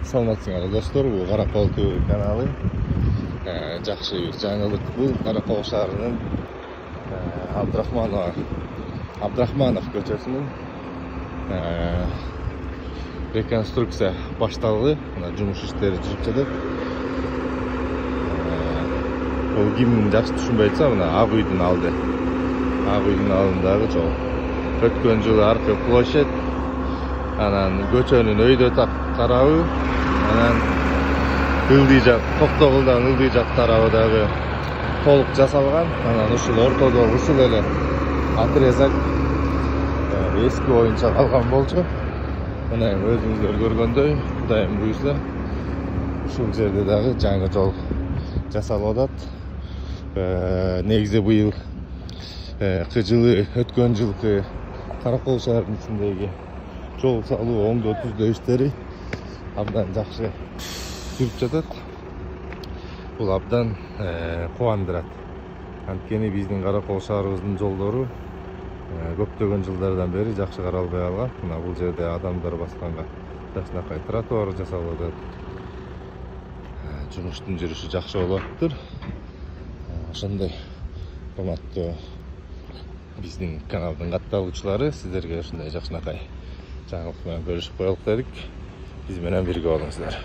Саламатсыңар достор, бул Каракол ТВ каналы. Жакшы жаңылык бул Каракол шаарынын Абдрахманов көчөсүнүн реконструкция башталды. Мына жумуш иштери жүрүп жатат. Бул ким жакшы түшүнбөй атса, мына Ак үйдүн алды. Ак үйдүн алдындагы жол. Өткөн жылы аркы площадь, анан көчөнүн өйдө тарабы, анан ылдый жак, Токтогулдан ылдый жак тарабы дагы толук жасалган. Анан ушул ортодо ушул эле отрезак эски боюнча калган болчу. Мына өзүңүздөр көргөндөй, Кудайым буйрса, ушул жерде дагы жаңы жол жасалып атат. Негизи быйыл жылы өткөн жылкы Каракол шаарынын ичиндеги жол салуу оңдоо түздөө иштери абдан жакшы жүрүп жатат. Бул абдан кубандырат. Анткени биздин Каракол шаарыбыздын жолдору көптөгөн жылдардан бери жакшы каралбай калган. Мына бул жерде адамдар басканга жакшынакай тротуар жасалып атат. Жумуштун жүрүшү жакшы болуп атыптыр. Ошондой урматтуу биздин каналдын катталуучулары, сиздерге ушундай жакшынакай жаңылык менен бөлүшүп коелук дедик. Биз менен бирге болуңуздар.